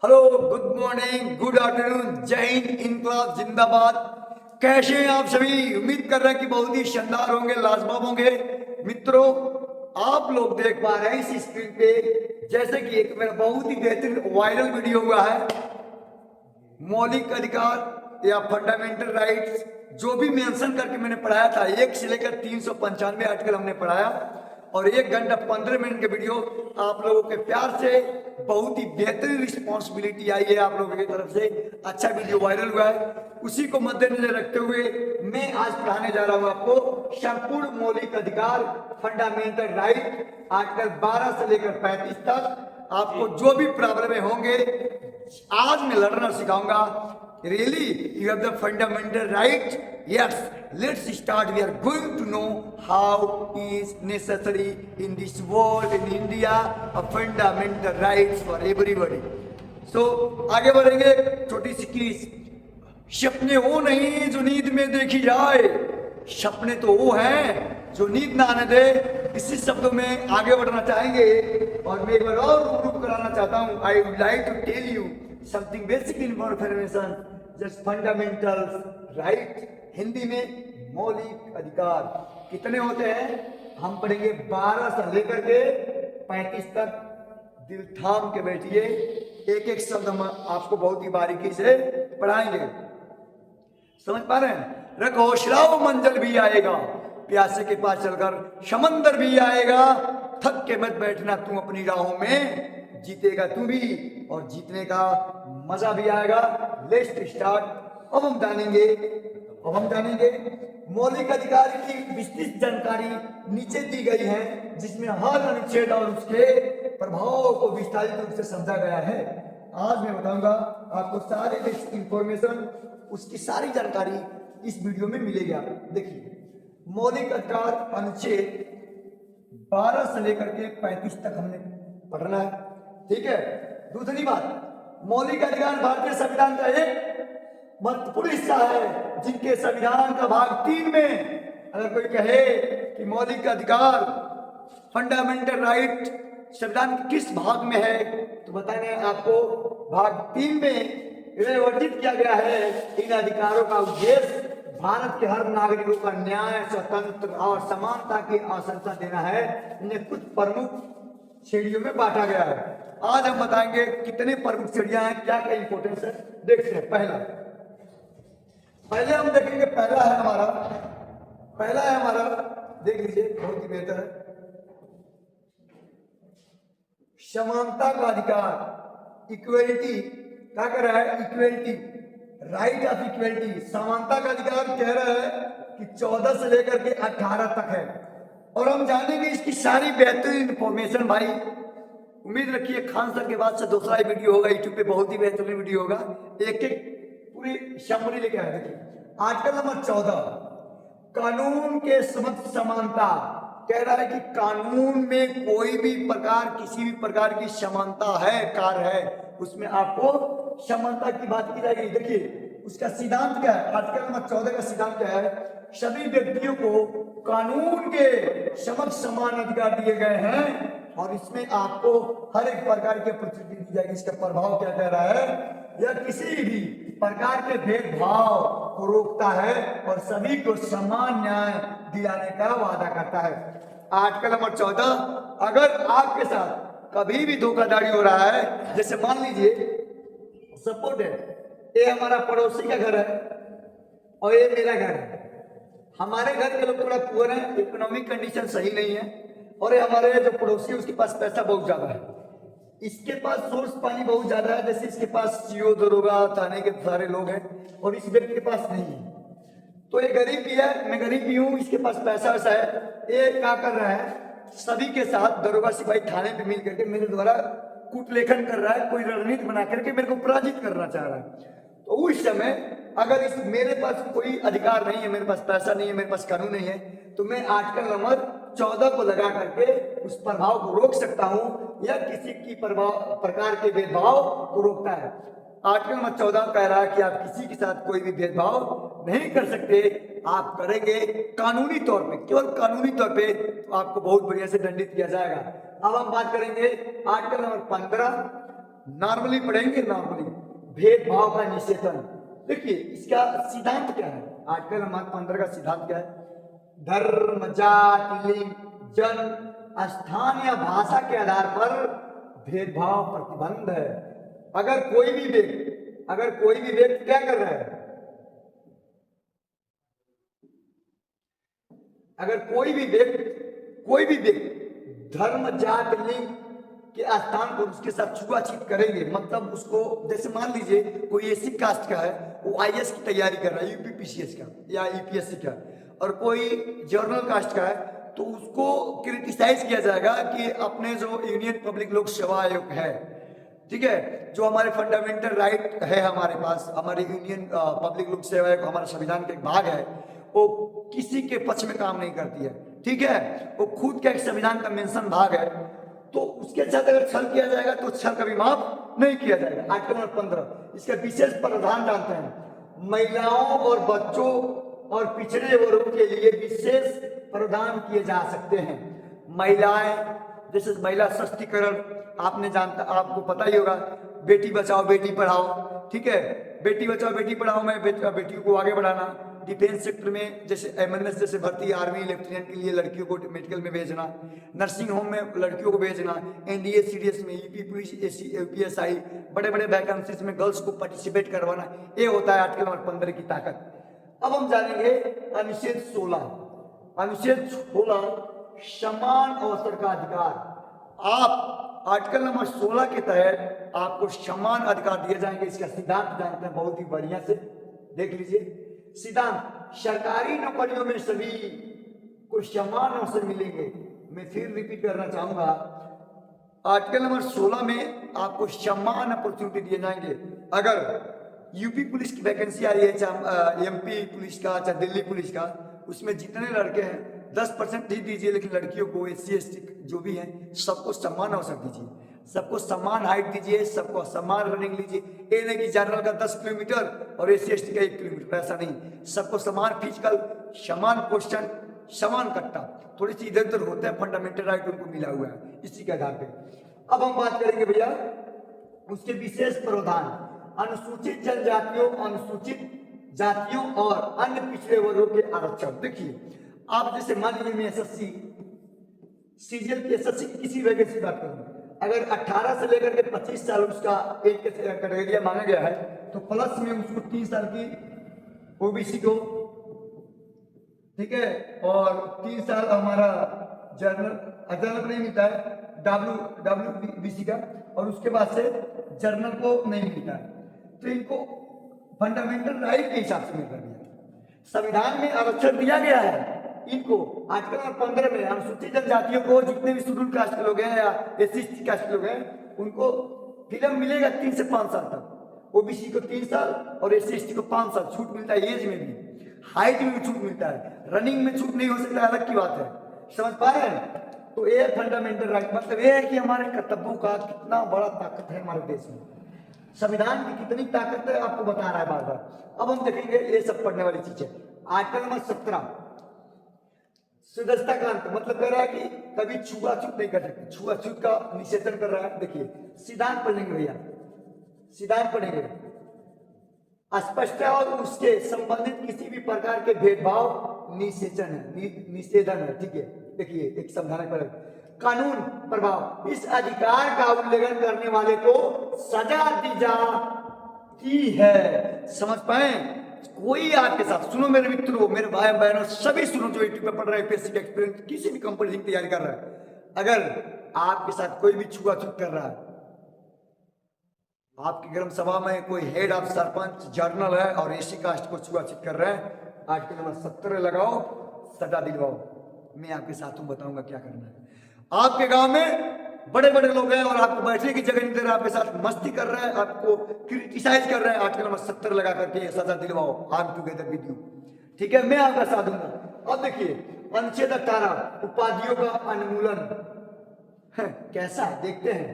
Hello, good morning, good afternoon, जय हिंद, इनकलाब जिंदाबाद। कैसे हैं आप सभी? उम्मीद कर रहे हैं कि बहुत ही शानदार होंगे, लाजवाब होंगे। मित्रों, आप लोग देख पा रहे हैं इस स्क्रीन पे जैसे कि एक मेरा बहुत ही बेहतरीन वायरल वीडियो हुआ है। मौलिक अधिकार या फंडामेंटल राइट्स जो भी मेंशन करके मैंने पढ़ाया था, 1 से लेकर 395 आर्टिकल हमने पढ़ाया और 1 घंटा 15 मिनट के वीडियो आप लोगों के प्यार से बहुत ही बेहतरीन रिस्पॉन्सिबिलिटी आई है आप लोगों की तरफ से। अच्छा वीडियो वायरल हुआ है, उसी को मद्देनजर रखते हुए मैं आज पढ़ाने जा रहा हूं आपको संपूर्ण मौलिक अधिकार, फंडामेंटल राइट, आर्टिकल 12 से लेकर 35 तक। आपको जो भी प्रॉब्लम होंगे आज मैं लड़ना सिखाऊंगा। Really you have the fundamental right? Yes, let's start. We are going to know how is necessary in this world, in India, a fundamental rights for everybody. So आगे बढ़ेंगे। छोटी सी चीज, सपने वो नहीं जो नींद में देखी जाए, सपने तो वो हैं जो नींद ना आने दे। इसी शब्दों में आगे बढ़ना चाहेंगे और मैं एक बार और रूबरू कराना चाहता हूं। I would like to tell you something basic information, just fundamental right, Hindi में मौलिक अधिकार। कितने होते हैं हम पढ़ेंगे 12 से लेकर के 35 तक। दिल थाम के बैठिए, एक एक शब्द हम आपको बहुत ही बारीकी से पढ़ाएंगे। समझ पा रहे हैं? रखो श्राव मंजल भी आएगा, प्यासे के पास चलकर समंदर भी आएगा। थक के मत बैठना तू अपनी राहों में, जीतेगा तू भी और जीतने का मजा भी आएगा। Let's start. अब हम जानेंगे मौलिक अधिकार की विस्तृत जानकारी नीचे दी गई है, जिसमें हर अनुच्छेद और उसके प्रभाव को विस्तारित रूप से समझा गया है। आज मैं बताऊंगा आपको सारे बेसिक इंफॉर्मेशन, उसकी सारी जानकारी इस वीडियो में मिलेगी। आप देखिए, मौलिक अधिकार अनुच्छेद 12 से लेकर के 35 तक हमने पढ़ना है, ठीक है। दूसरी बात, मौलिक अधिकार भारतीय संविधान का एक महत्वपूर्ण हिस्सा है, जिनके संविधान का भाग 3 में अगर कोई कहे कि मौलिक अधिकार, फंडामेंटल राइट संविधान के किस भाग में है, तो बताएंगे आपको भाग 3 में वर्णित किया गया है। इन अधिकारों का उद्देश्य भारत के हर नागरिकों का न्याय, स्वतंत्र और समानता की आशंसा देना है। इन्हें कुछ प्रमुख श्रेणियों में बांटा गया है। आज हम बताएंगे कितने प्रमुख श्रेणियां हैं, क्या क्या इंपोर्टेंस है। देखते हैं पहले हम देखेंगे, पहला है हमारा, देख लीजिए, बहुत ही बेहतर है। समानता का अधिकार, इक्वलिटी। क्या कह रहा है? Equality, right of equality. समानता का अधिकार कह रहा है कि 14 से लेकर के 18 तक है। और हम जानेंगे इसकी सारी बेहतरीन इंफॉर्मेशन। भाई उम्मीद रखिए खान सर के बाद से दूसरा ही वीडियो होगा यूट्यूब पे, बहुत ही बेहतरीन वीडियो होगा। एक एक पूरी समरी लेके आए। देखिए आर्टिकल नंबर 14, कानून के समक्ष समानता। कह रहा है कि कानून में कोई भी प्रकार, किसी भी प्रकार की समानता है, कार्य है, उसमें आपको समानता की बात की जाएगी। देखिए उसका सिद्धांत क्या है, आर्टिकल नंबर 14 का सिद्धांत क्या है? सभी व्यक्तियों को कानून के समक्ष समान अधिकार दिए गए हैं और इसमें आपको हर एक प्रकार की अपॉर्चुनिटी दी जाएगी। इसका प्रभाव क्या कह रहा है? यह किसी भी प्रकार के भेदभाव को रोकता है और सभी को समान न्याय दिलाने का वादा करता है। आर्टिकल नंबर 14, अगर आपके साथ कभी भी धोखाधड़ी हो रहा है, जैसे मान लीजिए सपोर्ट है, ये हमारा पड़ोसी का घर है और ये मेरा घर है। हमारे घर के लोग थोड़ा पुअर है, इकोनॉमिक कंडीशन सही नहीं है, और ये हमारे जो पड़ोसी है उसके पास पैसा बहुत ज्यादा है, इसके पास सोर्स पानी बहुत ज्यादा है। जैसे इसके पास सीओ, दरोगा, थाने के सारे लोग हैं और इस व्यक्ति के पास नहीं है। तो ये गरीब भी है, मैं गरीब भी हूं, इसके पास पैसा वैसा है। ये क्या कर रहा है? सभी के साथ दरोगा सिपाही थाने पे मिल करके मेरे द्वारा कूटलेखन कर रहा है, कोई रणनीति बना करके मेरे को पराजित करना चाह रहा है। तो उस समय अगर इस मेरे पास कोई अधिकार नहीं है, मेरे पास पैसा नहीं है, मेरे पास कानून नहीं है, तो मैं आर्टिकल नंबर 14 को लगा करके उस प्रभाव को रोक सकता हूं, या किसी की प्रकार के भेदभाव को रोकता है। आर्टिकल नंबर 14 कह रहा है कि आप किसी के साथ कोई भी भेदभाव नहीं कर सकते। आप करेंगे कानूनी तौर पे, केवल कानूनी तौर पे, तो आपको बहुत बढ़िया से दंडित किया जाएगा। अब हम बात करेंगे आर्टिकल नंबर 15, नॉर्मली पढ़ेंगे, नॉर्मली भेदभाव का निषेधन। देखिए इसका सिद्धांत क्या है, आर्टिकल नंबर 15 का सिद्धांत क्या है? धर्म, जाति, लिंग, जन्म, स्थान या भाषा के आधार पर भेदभाव प्रतिबंध है। अगर कोई भी व्यक्ति क्या कर रहा है, अगर कोई भी व्यक्ति धर्म, जात, लिंग के स्थान पर उसके साथ छुआछूत करेंगे, मतलब उसको, जैसे मान लीजिए कोई एसी कास्ट का है, वो आईएएस की तैयारी कर रहा है, यूपीपीसीएस का या यूपीएससी का, और कोई जर्नल कास्ट का है, तो उसको क्रिटिसाइज किया जाएगा कि अपने जो यूनियन पब्लिक लोक सेवा आयोग है, ठीक है, जो हमारे फंडामेंटल राइट है हमारे पास, हमारे यूनियन पब्लिक लोक सेवा आयोग हमारे संविधान का एक भाग है, वो किसी के पक्ष में काम नहीं करती है, ठीक है, वो खुद का एक संविधान का मेंशन भाग है, तो उसके साथ अगर छल किया जाएगा तो छल कभी माफ नहीं किया जाएगा। आर्टिकल नंबर 15 इसका विशेष प्रावधान जानते हैं, महिलाओं और बच्चों और पिछड़े वर्गों के लिए विशेष प्रावधान किए जा सकते हैं। महिलाएं, जैसे महिला सशक्तिकरण, आपको पता ही होगा, बेटी बचाओ बेटी पढ़ाओ, ठीक है, बेटी बचाओ बेटी पढ़ाओ में बेटियों को आगे बढ़ाना, डिफेंस सेक्टर में जैसे एमएनएस जैसे भर्ती, आर्मी, लेफ्टिनेंट के लिए लड़कियों को मेडिकल में भेजना, नर्सिंग होम में लड़कियों को भेजना, एनडीए सीडीएस में, यूपी पुलिस, यूपीएसआई, बड़े बड़े वैकेंसीज में गर्ल्स को पार्टिसिपेट करवाना, ये होता है आर्टिकल नंबर 15 की ताकत। अब हम जानेंगे अनुच्छेद 16। अनुच्छेद 16 समान अवसर का अधिकार। आप आर्टिकल नंबर 16 के तहत आपको समान अधिकार दिए जाएंगे। इसका सिद्धांत जानते हैं बहुत ही बढ़िया से, देख लीजिए सिद्धांत, सरकारी नौकरियों में सभी को समान अवसर मिलेंगे। मैं फिर रिपीट करना चाहूंगा, आर्टिकल नंबर 16 में आपको समान अपॉर्चुनिटी दिए जाएंगे। अगर यूपी पुलिस की वैकेंसी आ रही है, चाहे एमपी पुलिस का, चाहे दिल्ली पुलिस का, उसमें जितने लड़के हैं 10% ही दीजिए, लेकिन लड़कियों को, एससी एसटी जो भी हैं, सबको समान अवसर दीजिए, सबको समान हाइट दीजिए, सबको समान रनिंग लीजिए। ये नहीं कि जनरल का 10 किलोमीटर और एससी एसटी का 1 किलोमीटर, ऐसा नहीं, सबको समान फिजिकल, समान क्वेश्चन, समान कट्टा, थोड़ी सी इधर उधर होता है, फंडामेंटल राइट उनको मिला हुआ है इसी के आधार पे। अब हम बात करेंगे भैया उसके विशेष प्रावधान, अनुसूचित जनजातियों, अनुसूचित जातियों और अन्य पिछड़े वर्गों के आरक्षण। देखिए आप जैसे मान लीजिए मैं एसएससी, सीजीएल की एसएससी की किसी वैकेंसी बात करूँ, अगर 18 से लेकर के 25 साल उसका एक कैटेगरी मांगा गया है, तो प्लस में उसको 3 साल की ओबीसी को, ठीक है, और 3 साल हमारा जनरल नहीं मिलता है, डब्ल्यूबीसी का, और उसके बाद से जर्नल को नहीं मिलता है। तो इनको फंडामेंटल राइट के हिसाब से मिल रहा है, संविधान में आरक्षण दिया गया है इनको। आर्टिकल नंबर 15 में अनुसूचित जनजातियों को, जितने भी शेड्यूल कास्ट के लोग हैं या एससी कास्ट के लोग हैं, उनको फिल्म मिलेगा 3 से 5 साल तक, ओबीसी को 3 साल और एससी एसटी को 5 साल छूट मिलता है, एज में भी, हाइट में भी छूट मिलता है, रनिंग में छूट नहीं हो सकता, अलग की बात है, समझ पा रहे हैं? तो ये फंडामेंटल राइट, मतलब ये है कि हमारे कर्तव्यों का कितना बड़ा ताकत है हमारे देश में, संविधान की कितनी ताकत है आपको बता रहा है बार बार। अब हम देखेंगे ये सब पढ़ने वाली चीज है। आर्टिकल नंबर 17 सदस्यता का अंत, मतलब कह रहा है कि कभी छुआछूत नहीं कर सकते, छुआछूत का निषेधन कर रहा है। देखिए सिद्धांत पढ़ेंगे भैया, सिद्धांत पढ़ेंगे, अस्पष्टता और उसके संबंधित किसी भी प्रकार के भेदभाव निषेधन है, निषेधन है, ठीक है। देखिए एक समझाने पर कानून प्रभाव, इस अधिकार का उल्लंघन करने वाले को सजा दी जाती है। समझ पाए? कोई आपके साथ, सुनो मेरे मित्रों, मेरे भाई बहनों, सभी सुनो जो यूट्यूब पे पढ़ रहे हैं, यूपीएससी का एक्सपीरियंस, किसी भी कंपनी की तैयारी कर रहा है, अगर आपके साथ कोई भी छुआछूत कर रहा है, आपकी ग्राम सभा में कोई हेड ऑफ सरपंच जर्नल है और एसी कास्ट को छुआछूत कर रहे हैं, आर्टिकल नंबर 17 लगाओ, सजा दिलवाओ। मैं आपके साथ हूं, बताऊंगा क्या करना है। आपके गांव में बड़े बड़े लोग हैं और आपको बैठने की जगह नहीं दे रहे, आपके साथ मस्ती कर रहे हैं, आपको क्रिटिसाइज कर रहे हैं, आर्टिकल नंबर 17 लगा करके सजा दिलवाओ, I am together with you, ठीक है, मैं आपका साथ दूंगा। अब देखिए अनुच्छेद 18 उपाधियों का उन्मूलन, कैसा है देखते हैं।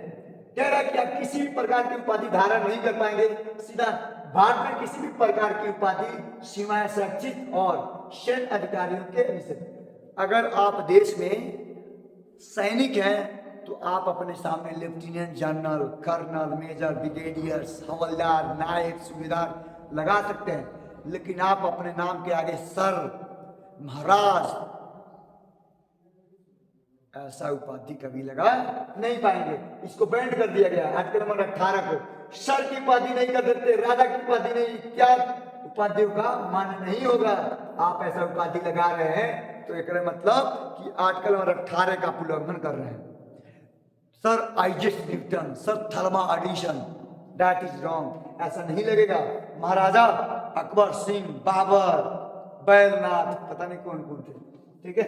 कह रहा है कि आप किसी भी प्रकार की उपाधि धारण नहीं कर पाएंगे। सीधा भारत में किसी भी प्रकार की उपाधि सीमाएं संरक्षित और सैन्य अधिकारियों के निषेध। अगर आप देश में सैनिक हैं तो आप अपने सामने lieutenant general, colonel, major, brigadier, हवलदार, नायक, सूबेदार लगा सकते हैं, लेकिन आप अपने नाम के आगे सर, महाराज ऐसा उपाधि कभी लगा नहीं पाएंगे। इसको बैंड कर दिया गया आर्टिकल नंबर 18 को। सर की उपाधि नहीं कर सकते, राजा की उपाधि नहीं, क्या उपाधियों का मान नहीं होगा। आप ऐसा उपाधि लगा रहे हैं तो एक मतलब कि आर्टिकल नंबर 18 का उल्लंघन कर रहे हैं। सर आइजैक न्यूटन, सर थर्मा एडिसन, दैट इज रॉन्ग, ऐसा नहीं लगेगा। महाराजा अकबर सिंह, बाबर, बैलनाथ, पता नहीं कौन कौन थे, ठीक है,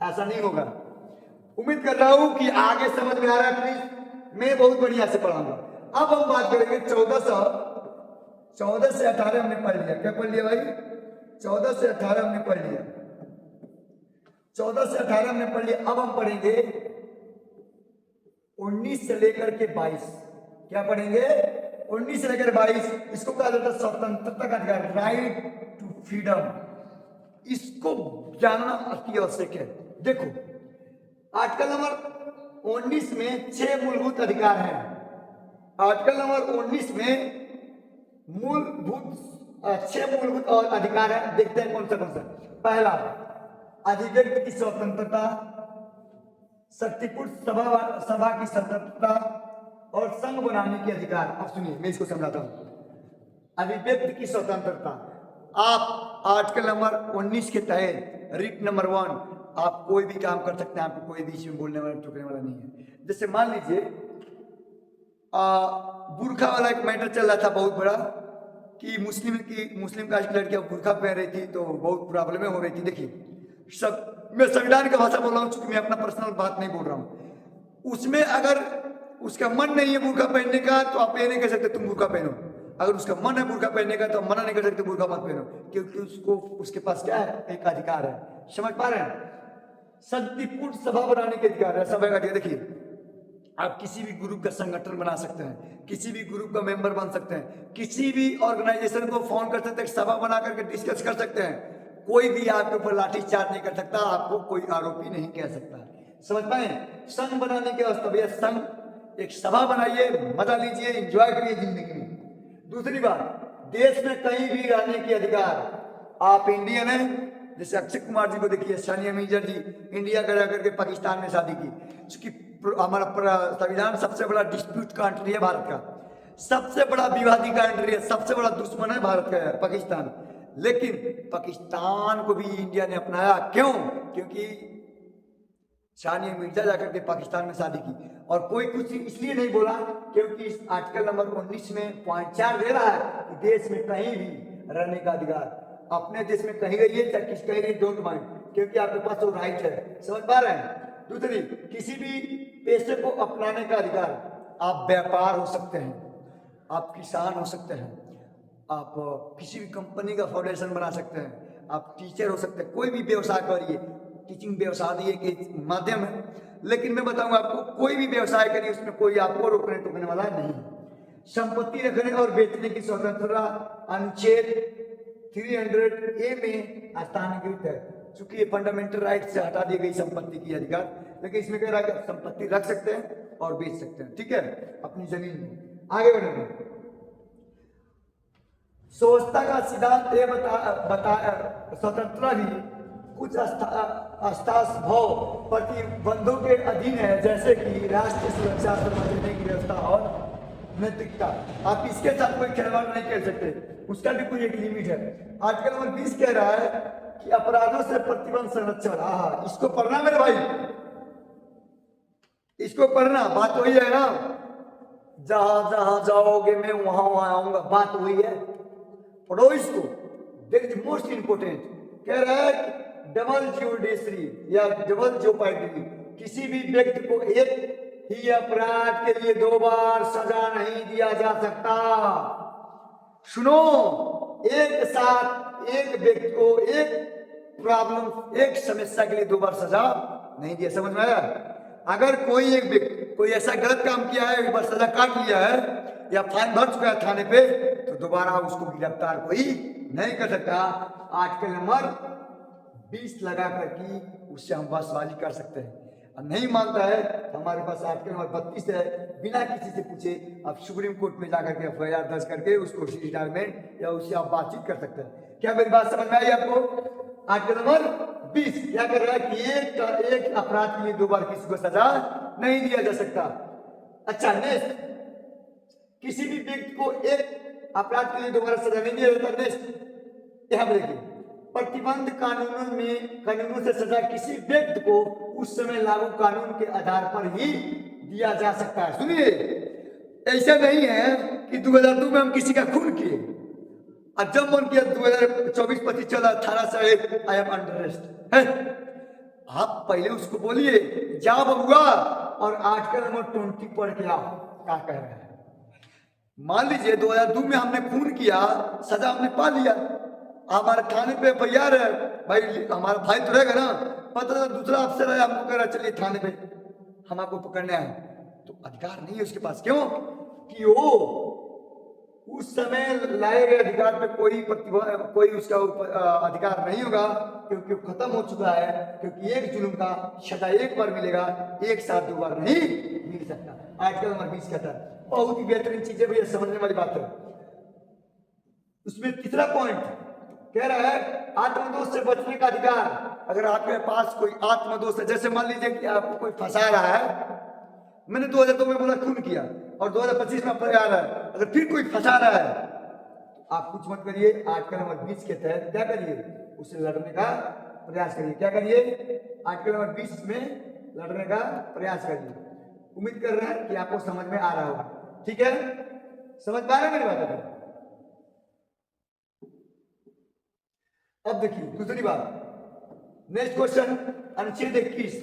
ऐसा नहीं होगा। उम्मीद कर रहा हूं कि आगे समझ में आ रहा है प्लीज। मैं बहुत बढ़िया से पढ़ाऊंगा। अब हम बात करेंगे 14 से 18 हमने पढ़ लिया। क्या पढ़ लिया भाई? 14 से 18 हमने पढ़ लिया। 14 से 18 हमने पढ़ लिया। अब हम पढ़ेंगे 19 से लेकर के 22। क्या पढ़ेंगे? 19 से लेकर 22। इसको कहा जाता है स्वतंत्रता का अधिकार, राइट टू फ्रीडम। इसको जानना अति आवश्यक है। देखो आर्टिकल नंबर 19 में 6 मूलभूत अधिकार हैं। आर्टिकल नंबर 19 में 6 मूलभूत और अधिकार है। देखते हैं कौन सा। पहला, अभिव्यक्ति की स्वतंत्रता, शक्तिपूर्ण सभा की स्वतंत्रता और संघ बनाने के अधिकार। अब सुनिए, मैं इसको समझाता हूं। अभिव्यक्ति की स्वतंत्रता, आप आर्टिकल नंबर 19 के तहत रिट नंबर 1 आप कोई भी काम कर सकते हैं। आपको कोई बीच में बोलने वाला, टोकने वाला नहीं है। जैसे मान लीजिए बुरखा वाला एक मैटर चल रहा था बहुत बड़ा, कि मुस्लिम कास्ट की लड़कियां बुरखा पहन रही थी तो बहुत प्रॉब्लमें हो रही थी। देखिए मैं संविधान की भाषा बोल रहा हूँ, चूंकि मैं अपना पर्सनल बात नहीं बोल रहा हूँ। उसमें अगर उसका मन नहीं है बुरखा पहनने का तो आप ये नहीं कह सकते तुम बुरखा पहनो। अगर उसका मन है बुरखा पहनने का तो हम मना नहीं कर सकते बुरखा मत पहनो, क्योंकि उसके पास क्या है, एक अधिकार है। समझ पा रहे हैं? शांतिपूर्ण सभा बनाने के अधिकार है। सभा का देखिए, आप किसी भी ग्रुप का संगठन बना सकते हैं, किसी भी ग्रुप का मेंबर बन सकते हैं, किसी भी ऑर्गेनाइजेशन को फोन कर सकते हैं, सभा बना करके डिस्कस कर सकते हैं। कोई भी आपके ऊपर लाठीचार्ज नहीं कर सकता, आपको कोई आरोपी नहीं कह सकता। समझ पाए? संघ बनाने के वास्ते भैया संघ, एक सभा बनाइए, मजा लीजिए, एंजॉय करिए जिंदगी में। दूसरी बात, देश में कहीं भी रहने के अधिकार। आप इंडियन हैं, जैसे अक्षय कुमार जी को देखिए, सानिया मिर्जा जी इंडिया का जाकर के पाकिस्तान में शादी की। चूंकि हमारा संविधान सबसे बड़ा डिस्प्यूट कंट्री है भारत का, सबसे बड़ा विवादी कंट्री है, सबसे बड़ा दुश्मन है भारत का पाकिस्तान। लेकिन पाकिस्तान को भी इंडिया ने अपनाया। क्यों? क्योंकि सानिया मिर्जा जाकर के पाकिस्तान में शादी की। और कोई कुछ इसलिए नहीं बोला क्योंकि इस आर्टिकल नंबर 19 में पॉइंट 4 दे रहा है कि देश में कहीं भी रहने का अधिकार। अपने देश में कहीं रहिए चाहे किस कहीं रहिए, डोंट माइंड, क्योंकि आपके पास वो राइट है। समझ पा रहे हैं? दूसरी, किसी भी पेशे को अपनाने का अधिकार। आप व्यापार हो सकते हैं, आप किसान हो सकते हैं, आप किसी भी कंपनी का फाउंडेशन बना सकते हैं, आप टीचर हो सकते हैं, कोई भी व्यवसाय करिए। टीचिंग व्यवसाय एक माध्यम है, लेकिन मैं बताऊंगा आपको, कोई भी व्यवसाय करिए, उसमें कोई आपको रोकने टोकने वाला नहीं। संपत्ति रखने और बेचने की स्वतंत्रता अनुच्छेद 300A में स्थानांतरित है। चूंकि ये फंडामेंटल राइट से हटा दी गई संपत्ति की अधिकार, लेकिन इसमें कह रहा है कि आप संपत्ति रख सकते हैं और बेच सकते हैं, ठीक है, अपनी जमीन में। आगे बढ़ेंगे। स्वच्छता का सिद्धांत ये बता स्वतंत्रता भी कुछ अस्तास्भव प्रतिबंधों के अधीन है, जैसे कि राष्ट्रीय सुरक्षा, समझने की व्यवस्था और नैतिकता। आप इसके साथ कोई खिलवाड़ नहीं कर सकते, उसका भी कोई एक लिमिट है। आर्टिकल नंबर 20 कह रहा है कि अपराधों से प्रतिबंध संरक्षण। इसको पढ़ना मेरे भाई, इसको पढ़ना। बात वही है ना, जहां जहां जाओगे मैं वहां वहां आऊंगा, बात वही है, पढ़ो इसको। That is most important. कह रहा है कि डबल ज्यूडिशरी या डबल जोपाइटी, किसी भी व्यक्ति को एक ही अपराध के लिए 2 बार सजा नहीं दिया जा सकता। सुनो, एक साथ एक व्यक्ति को एक प्रॉब्लम, एक समस्या के लिए 2 बार सजा नहीं दिया। समझ में आया? अगर कोई एक व्यक्ति कोई ऐसा गलत काम किया है, एक बार सजा काट लिया है या फाइन भर चुका है थाने पे, तो दोबारा उसको गिरफ्तार कोई नहीं कर सकता। आर्टिकल नंबर 20 लगा करके उससे हम बसबाजी कर सकते हैं। और नहीं मानता है तो हमारे पास आर्टिकल नंबर 32 है, बिना किसी से पूछे आप सुप्रीम कोर्ट में जाकर के FIR दर्ज करके उसको रिटायरमेंट या उससे आप बातचीत कर सकते हैं। क्या मेरी बात समझ में आई आपको? आर्टिकल नंबर 20 क्या कर रहा है कि एक अपराध के लिए 2 बार किसी को सजा नहीं दिया जा सकता। अच्छा, नेक्स्ट, किसी भी व्यक्ति को एक अपराध के लिए 2 बार सजा नहीं दिया जाता। नेक्स्ट यहां पर देखिए, प्रतिबंध कानूनों से सजा किसी व्यक्ति को उस समय लागू कानून के आधार पर ही दिया जा सकता है। सुनिए, ऐसा नहीं है कि 2002 में हम किसी का खून किए और जब मन किया 2024-25 चला 18 से आई एम अंडर अरेस्ट है। आप पहले उसको बोलिए जा बबुआ और आर्टिकल नंबर 20 पढ़ के आओ क्या कह रहे हैं। मान लीजिए 2002 में हमने खून किया, सजा हमने पा लिया, हमारे थाने पे FIR है, भाई हमारा भाई तो रहेगा ना, पता था दूसरा अफसर है, हमको कह रहा चलिए थाने पे हम आपको पकड़ने आए, तो अधिकार नहीं है उसके पास। क्यों कि वो उस समय लाए गए अधिकार पे कोई उसका अधिकार नहीं होगा, क्योंकि खत्म हो चुका है। क्योंकि एक जुल्म का सजा एक बार मिलेगा, एक साथ 2 बार नहीं मिल सकता। आर्टिकल नंबर 20 कहता है। बहुत ही बेहतरीन चीजें भैया, समझने वाली बात है। उसमें तीसरा पॉइंट कह रहा है आत्मदोष से बचने का अधिकार। अगर आपके पास कोई आत्मदोष है, जैसे मान लीजिए कि आपको कोई फंसा रहा है, मैंने 2002 में बोला खून किया और 2025 में FIR है, अगर फिर कोई फंसा रहा है तो आप कुछ मत करिए, आर्टिकल नंबर 20 के तहत क्या करिए, उसे लड़ने का प्रयास करिए। क्या करिए? आर्टिकल नंबर 20 में लड़ने का प्रयास करिए। उम्मीद कर रहे हैं कि आपको समझ में आ रहा होगा। ठीक है, समझ पा रहे हैं मेरी बात? अब देखिए दूसरी बात, नेक्स्ट क्वेश्चन, अनुच्छेद 21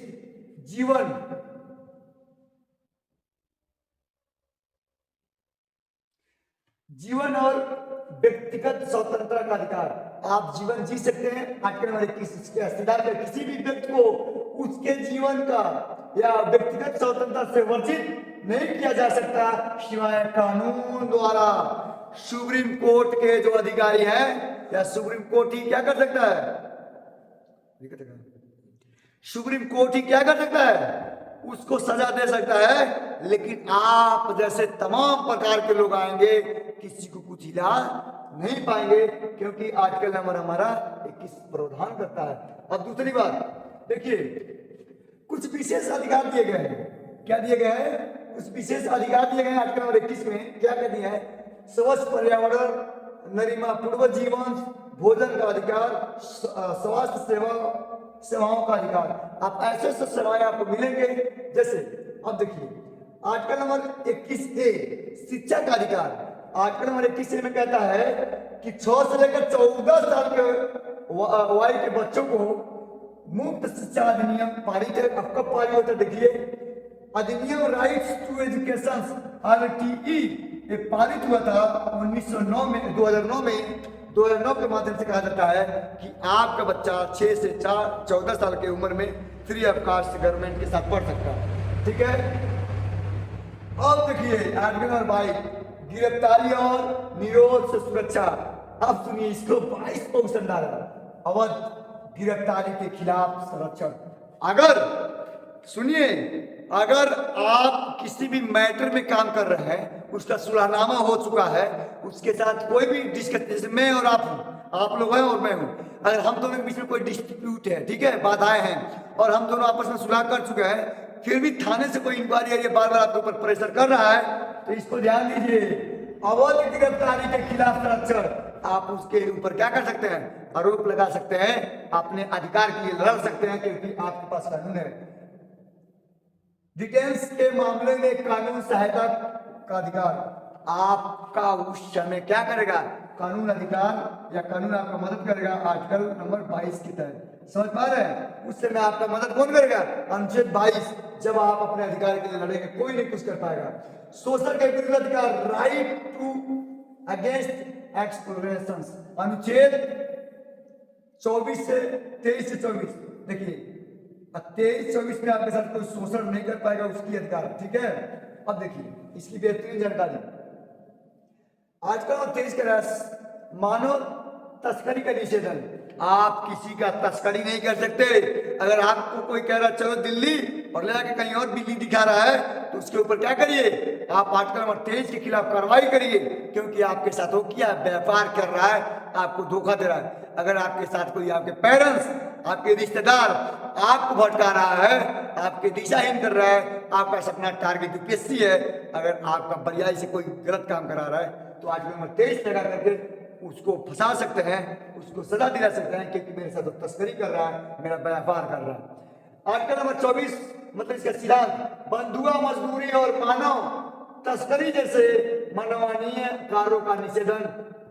जीवन और व्यक्तिगत स्वतंत्रता का अधिकार। आप जीवन जी सकते हैं, आर्टिकल नंबर 21 के अस्तित्व में किसी भी व्यक्ति को उसके जीवन का या व्यक्तिगत स्वतंत्रता से वर्जित नहीं किया जा सकता सिवाय कानून द्वारा। सुप्रीम कोर्ट के जो अधिकारी हैं या सुप्रीम कोर्ट ही क्या कर सकता है? सुप्रीम कोर्ट ही क्या कर सकता है? उसको सजा दे सकता है। लेकिन आप जैसे तमाम प्रकार के लोग आएंगे, किसी को कुछ हिला नहीं पाएंगे, क्योंकि आर्टिकल नंबर हमारा 21 प्रावधान करता है। अब दूसरी बात देखिए, कुछ विशेष अधिकार दिए गए हैं। क्या दिए गए हैं? कुछ विशेष अधिकार दिए गए हैं आर्टिकल नंबर 21 में। क्या कर दिया है? स्वच्छ पर्यावरण, गरिमापूर्ण जीवन, भोजन का अधिकार, स्वास्थ्य सेवाओं का अधिकार। आप ऐसे सेवाएं आपको मिलेंगे जैसे, अब देखिए आर्टिकल नंबर 21A शिक्षा का अधिकार। आर्टिकल नंबर 21A में कहता है कि 6 से लेकर 14 साल के वायु के बच्चों को मुफ्त शिक्षा अधिनियम पारित है। अब कब पारित होता है? देखिए, अधिनियम राइट्स टू एजुकेशन RTE ये पारित हुआ था 2009 के माध्यम से कहा जाता है कि आपका बच्चा 6 से 14 साल की उम्र में फ्री ऑफ कॉस्ट गवर्नमेंट के साथ पढ़ सकता है। ठीक है, अब देखिए आर्टिकल नंबर 22 गिरफ्तारी और निरोध से सुरक्षा। अब सुनिए इसको 22 अनुसंधान अवध गिरफ्तारी के खिलाफ संरक्षण। अगर सुनिए, अगर आप किसी भी मैटर में काम कर रहे हैं, उसका सुलहनामा हो चुका है, उसके साथ कोई भी डिस्कस, जैसे मैं और आप हूं, आप लोग हैं और मैं हूं, अगर हम दोनों के बीच में कोई डिस्प्यूट है, ठीक है, बाधाएं हैं और हम दोनों आपस में सुलह कर चुके हैं, फिर भी थाने से कोई इंक्वायरी है, बार बार आपके ऊपर प्रेशर कर रहा है, तो इसको ध्यान दीजिए, अवैध गिरफ्तारी के खिलाफ संरक्षण। आप उसके ऊपर क्या कर सकते हैं? आरोप लगा सकते हैं, अपने अधिकार के लिए लड़ सकते हैं, क्योंकि आपके पास कानून है। डिटेंस के मामले में कानून सहायता का अधिकार। आपका उस समय क्या करेगा? कानून अधिकार या कानून आपका मदद करेगा आर्टिकल नंबर 22 के तहत। समझ पा रहे हैं? उस समय आपका मदद कौन करेगा? अनुच्छेद 22। जब आप अपने अधिकार के लिए लड़ेंगे, कोई नहीं कुछ कर पाएगा। शोषण के विरुद्ध अधिकार, राइट टू अगेंस्ट एक्सप्लोरेशन। अनुच्छेद 24 से 23 से 24 देखिए, 23-24 में आपके साथ कोई शोषण नहीं कर पाएगा, उसकी अधिकार। ठीक है, अब देखिए इसकी बेहतरीन जानकारी आजकल 23 का मानव तस्करी का निषेधन। आप किसी का तस्करी नहीं कर सकते। अगर आपको कोई कह रहा चलो दिल्ली और ले जाके कहीं और बिल्ली दिखा रहा है तो उसके ऊपर क्या करिए, आप आर्टिकल नंबर 23 के खिलाफ कार्रवाई करिए, क्योंकि आपके साथ वो क्या व्यापार कर रहा है, आपको धोखा दे रहा है। अगर आपके साथ कोई आपके पेरेंट्स, आपके रिश्तेदार आपको भटका रहा है, आपके दिशाहीन कर रहा है, आपका सपना टारगेट यूपीएससी है, अगर आपका बरियाई से कोई गलत काम करा रहा है तो आर्टिकल नंबर 23 लगा करके उसको फंसा सकते हैं, उसको सजा दिला सकते हैं, क्योंकि मेरे साथ तस्करी कर रहा है, मेरा व्यापार कर रहा है। आर्टिकल नंबर 24 मतलब इसका सिद्धांत, बंधुआ मजदूरी और मानव तस्करी जैसे मानवीय कार्यों का निषेधन।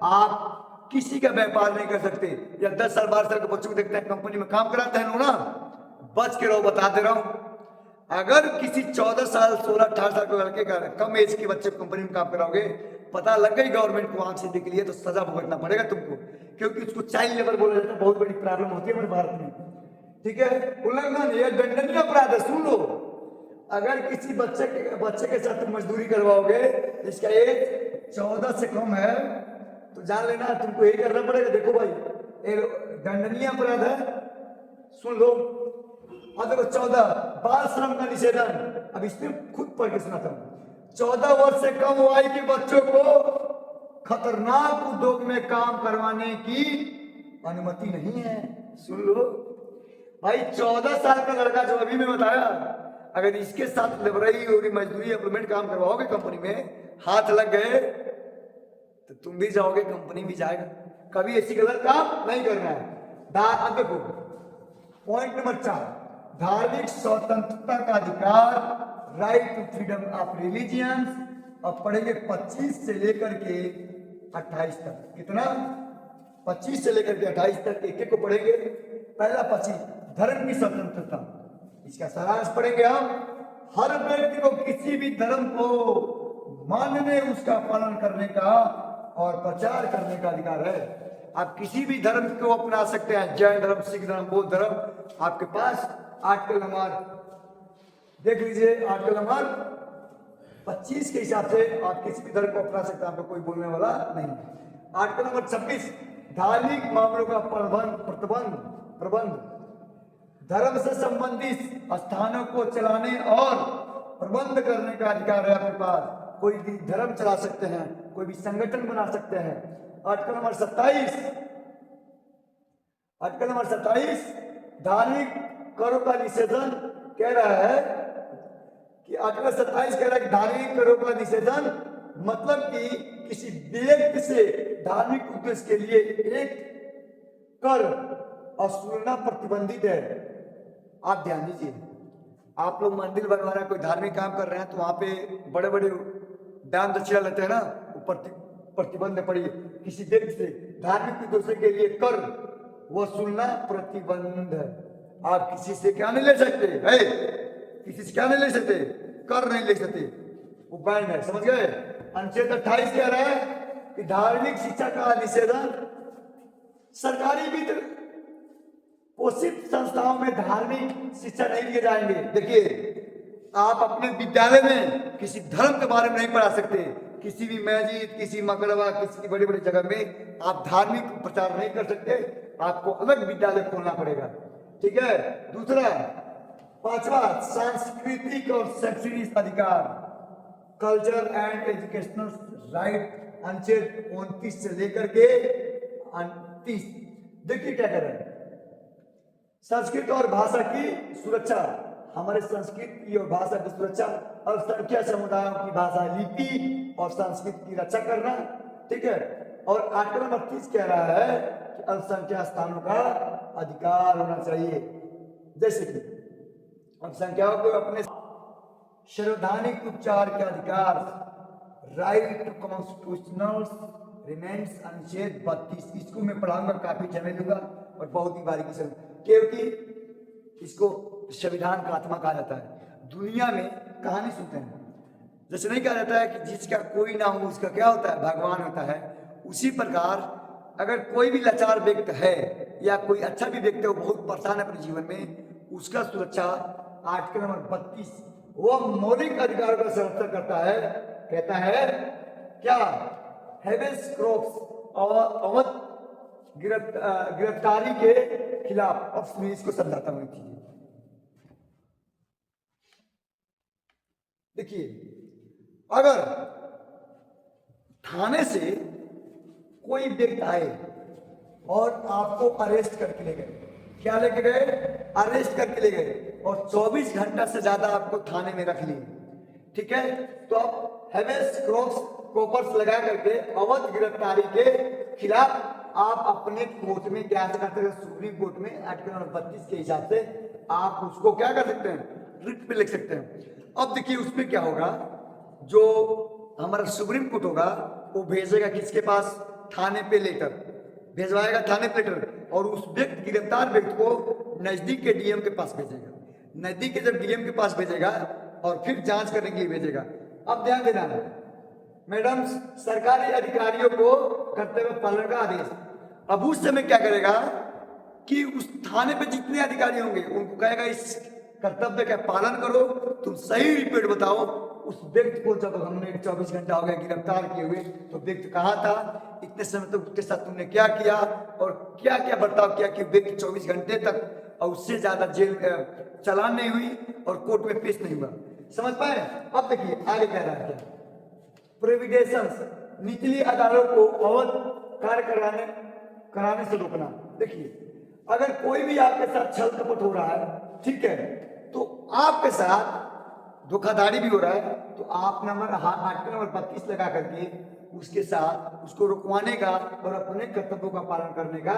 आप किसी का व्यापार नहीं कर सकते। या 10 साल 12 साल के बच्चों को देखते हैं कंपनी में काम कराते हैं ना, बच के रहो, बता दे रहा हूं। अगर किसी 14 साल 16 18 साल के लड़के का कम एज के बच्चे कंपनी में काम कराओगे, पता लग गई गवर्नमेंट को आंख से दिख लिया तो सजा भुगतना पड़ेगा तुमको, क्योंकि उसको चाइल्ड लेबर बोला जाता है। बहुत बड़ी प्रॉब्लम होती है हमारे भारत में, ठीक है। उल्लंघन यह दंडनीय अपराध है। सुन लो, अगर किसी बच्चे के साथ तुम मजदूरी करवाओगे, इसका एज 14 से कम है, तो जान लेना तुमको यही करना पड़ेगा। देखो भाई, दंडनीय अपराध है, सुन लो। और देखो 14 बाल श्रम का निषेधन। अब इसमें खुद पढ़ के सुनाता हूं। 14 वर्ष से कम आयु के बच्चों को खतरनाक उद्योग में काम करवाने की अनुमति नहीं है। सुन लो भाई, 14 साल का लड़का जो अभी मैं बताया, अगर इसके साथ लेबरई और मजदूरी इंप्लीमेंट काम करवाओगे कंपनी में, हाथ लग गए तो तुम भी जाओगे, कंपनी भी जाएगा। कभी ऐसी गलत काम नहीं करना है। अब देखो पॉइंट नंबर 4, धार्मिक स्वतंत्रता का अधिकार, right to freedom of religions. अब पढ़ेंगे 25 से लेकर के 28 तक। कितना? 25 से लेकर के 28 तक एक एक को पढ़ेंगे। पहला 25, धर्म की स्वतंत्रता। इसका सारांश पढ़ेंगे हम। हर व्यक्ति को किसी भी धर्म को मानने, उसका पालन करने का और प्रचार करने का अधिकार है। आप किसी भी धर्म को अपना सकते हैं, जैन धर्म, सिख धर्म, बौद्ध धर्म। आपके पास आर्टिकल नंबर देख लीजिए, आर्टिकल नंबर 25 के हिसाब से आप किसी भी धर्म को अपना सकते हैं, आपको कोई बोलने वाला नहीं। आर्टिकल नंबर 26, धार्मिक मामलों का प्रबंध। धर्म से संबंधित स्थानों को चलाने और प्रबंध करने का अधिकार है आपके पास। कोई भी धर्म चला सकते हैं, कोई भी संगठन बना सकते हैं। आर्टिकल नंबर 27, धार्मिक करों का निषेधन कह रहा है कि आर्टिकल 27 कह रहा है कि धार्मिक करों का निषेधन मतलब कि किसी व्यक्ति से धार्मिक उद्देश्य के लिए एक कर वसूलना प्रतिबंधित है। आप ध्यान दीजिए, आप लोग मंदिर बनवा रहे हैं, कोई धार्मिक काम कर रहे हैं, तो वहां पे बड़े बड़े दान दक्षिणा लेते हैं ना, प्रतिबंध पड़ी। किसी व्यक्ति से धार्मिक उद्देश्य के लिए कर वसूलना प्रतिबंध है। आप किसी से क्या नहीं ले सकते है, किसी से क्या नहीं ले सकते, कर नहीं ले सकते, वो बैन है, समझ गए। अनुच्छेद 28 कह रहा है कि धार्मिक शिक्षा का निषेधन, सरकारी वित्त पोषित संस्थाओं में धार्मिक शिक्षा नहीं दिए जाएंगे। देखिए, आप अपने विद्यालय में किसी धर्म के बारे में नहीं पढ़ा सकते। किसी भी मस्जिद, किसी मकबरा, किसी की बड़ी बड़ी जगह में आप धार्मिक प्रचार नहीं कर सकते, आपको अलग विद्यालय खोलना पड़ेगा, ठीक है। दूसरा 5वां, सांस्कृतिक और शैक्षणिक अधिकार, कल्चर एंड एजुकेशनल राइट। अनुच्छेद 29 से लेकर के 30। देखिए क्या कर रहे हैं, संस्कृत और भाषा की सुरक्षा। हमारे संस्कृति और भाषा की सुरक्षा, अल्पसंख्यक समुदायों की भाषा, लिपि और संस्कृति की रक्षा करना, ठीक है। और आर्टिकल नंबर 30 कह रहा है कि अल्पसंख्यक स्थानों का अधिकार होना चाहिए। जैसे कि अल्पसंख्यकों को अपने संवैधानिक उपचार के अधिकार, राइट टू कॉन्स्टिट्यूशनल रिमेन्स। अनुच्छेद 32। इसको मैं पढ़ाऊंगा, काफी समय लूंगा और बहुत ही बारीकी से, क्योंकि इसको संविधान का आत्मा कहा जाता है। दुनिया में कहानी सुनते हैं, जैसे नहीं कहा जाता है कि जिसका कोई ना हो उसका क्या होता है, भगवान होता है। उसी प्रकार अगर कोई भी लाचार व्यक्ति है या कोई अच्छा भी व्यक्ति है, वो बहुत परेशान है अपने जीवन में, उसका सुरक्षा आर्टिकल नंबर 32 वो मौलिक अधिकारों का संरक्षण करता है। कहता है क्या, हेबेस क्रॉप्स और अवध गिरफ्तारी के खिलाफ। अब इसको समझाता हूँ। देखिए, अगर थाने से कोई व्यक्ति आए और आपको अरेस्ट करके ले गए, क्या लेके गए? अरेस्ट करके ले गए, और 24 घंटा से ज्यादा आपको थाने में रख लिए, ठीक है, तो आप हेवेस कॉपर्स लगा करके अवैध गिरफ्तारी के खिलाफ आप अपने कोर्ट में क्या कर सकते हैं? सुप्रीम कोर्ट में आर्टिकल नंबर 32 के हिसाब से आप उसको क्या कर सकते हैं? रिट पे लिख सकते हैं। अब देखिए उसमें क्या होगा, जो हमारा सुप्रीम कोर्ट होगा वो भेजेगा किसके पास? थाने पे लेटर भेजवाएगा, थाने पे लेटर, और उस व्यक्ति गिरफ्तार व्यक्ति को नजदीक के डीएम के पास भेजेगा। नजदीक के जब डीएम के पास भेजेगा और फिर जांच करने के लिए भेजेगा। अब ध्यान देना मैडम, सरकारी अधिकारियों को कर्तव्य पालन का आदेश। अब उस समय क्या करेगा कि उस थाने पे जितने अधिकारी होंगे उनको कहेगा इस कर्तव्य का पालन करो, तुम सही रिपोर्ट बताओ। उस व्यक्ति को जब हमने 24 घंटा हो गया गिरफ्तार किए हुए, तो व्यक्ति कहाँ था, इतने समय तक उसके साथ तुमने क्या किया और क्या क्या बर्ताव किया कि व्यक्ति 24 घंटे तक और उससे ज्यादा जेल चालान नहीं हुई और कोर्ट में पेश नहीं हुआ। समझ पाए? अब देखिए आगे कह रहा है क्या, प्रोविडेंस निचली अदालत को अवैध कार्य कराने से रोकना। देखिए अगर कोई भी आपके साथ छल कपट हो रहा है, ठीक है, तो आपके साथ धोखाधड़ी भी हो रहा है, तो आप आर्टिकल नंबर 32 लगा करके उसके साथ उसको रुकवाने का और अपने कर्तव्यों का पालन करने का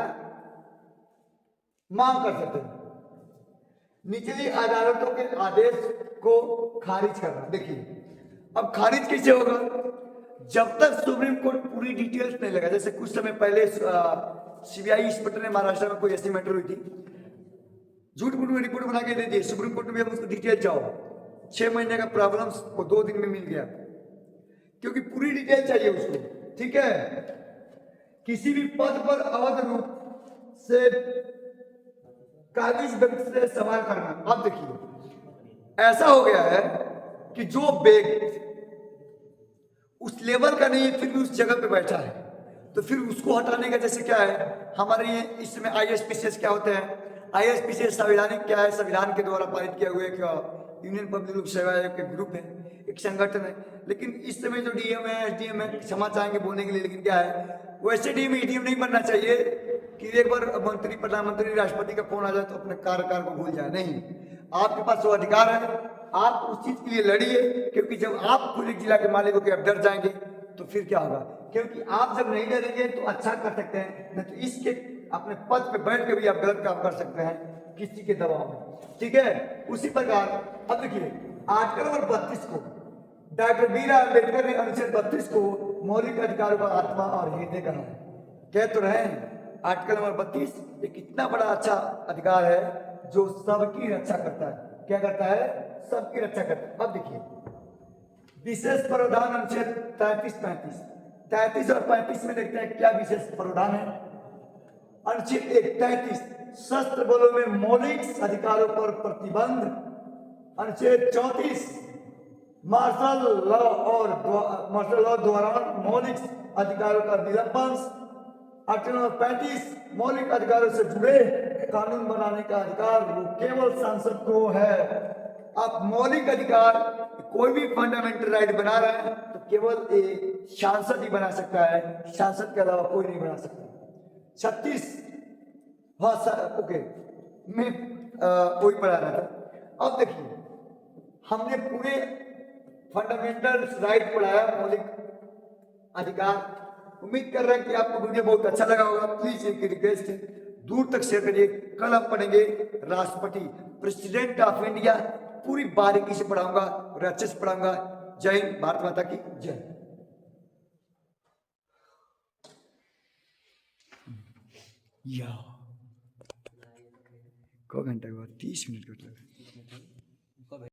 मांग कर सकते हैं। निचली अदालतों के आदेश को खारिज करना। देखिए अब खारिज कैसे होगा? जब तक सुप्रीम कोर्ट पूरी डिटेल्स नहीं लगा। जैसे कुछ समय पहले सीबीआई इंस्पेक्टर ने महाराष्ट्र में कोई ऐसी मैटर हुई थी, झूठ मूठ में रिपोर्ट बना के दे दी, सुप्रीम कोर्ट में उसको डिटेल चाहो, 6 महीने का प्रॉब्लम को 2 दिन में मिल गया, क्योंकि पूरी डिटेल चाहिए उसको, ठीक है। किसी भी पद पर अवैध रूप से कागज व्यक्ति से सवाल करना। अब देखिए ऐसा हो गया है कि जो व्यक्ति उस लेवल का नहीं है फिर भी उस जगह पे बैठा है, तो फिर उसको हटाने का जैसे क्या है, हमारे ये इसमें ISPCS क्या होते हैं? ISPCS संवैधानिक क्या है? संविधान के द्वारा पारित किया हुआ एक यूनियन पब्लिक लोक सेवा आयोग के ग्रुप है, एक संगठन है। लेकिन इस समय जो डीएम है, SDM है, क्षमा चाहेंगे बोलने के लिए, लेकिन क्या है, वैसे डीएम EDM नहीं बनना चाहिए कि एक बार मंत्री, प्रधानमंत्री, राष्ट्रपति का फोन आ जाए तो अपने कार्यकाल को भूल जाए। नहीं, आपके पास वो अधिकार है, आप उस चीज के लिए लड़िए, क्योंकि जब आप पूरे जिला के मालिक हो के अब डर जाएंगे तो फिर क्या होगा? क्योंकि आप जब नहीं डरेंगे तो अच्छा कर सकते हैं, नहीं तो इसके अपने पद पे बैठ के भी आप गलत काम कर सकते हैं किसी के दबाव में, ठीक है। उसी प्रकार अब देखिए आर्टिकल नंबर 32 को डॉक्टर BR अम्बेडकर ने अनुच्छेद 32 को मौलिक अधिकारों का आत्मा और हृदय कहा है। कह तो रहे हैं आर्टिकल नंबर 32 एक इतना बड़ा अच्छा अधिकार है जो सबकी रक्षा करता है। क्या करता है? सबकी रक्षा करता है। अब देखिए विशेष प्रावधान अनुच्छेद 33 और 35 में देखते हैं क्या विशेष प्रावधान है। अनुच्छेद 33 सशस्त्र बलों में मौलिक अधिकारों पर प्रतिबंध। अनुच्छेद 34 मार्शल लॉ द्वारा मौलिक अधिकारों का निलंबन। आर्टिकल नंबर 35 मौलिक अधिकारों से जुड़े कानून बनाने का अधिकार वो केवल सांसद को है। आप मौलिक अधिकार कोई भी फंडामेंटल राइट बना रहे हैं तो केवल एक सांसद ही बना सकता है, सांसद के अलावा कोई नहीं बना सकता। 36 ओके, मैं वही पढ़ा रहा था। अब देखिए हमने पूरे फंडामेंटल राइट पढ़ाया, मौलिक अधिकार। उम्मीद कर रहे हैं कि आपको वीडियो बहुत अच्छा लगा होगा। प्लीज एक रिक्वेस्ट है, दूर तक शेयर करिए। कल हम पढ़ेंगे राष्ट्रपति, प्रेसिडेंट ऑफ इंडिया, पूरी बारीकी से पढ़ाऊंगा और अच्छे से पढ़ाऊंगा। जय हिंद, भारत माता की जय। या को घंटे के बाद 30 मिनट कट लगा।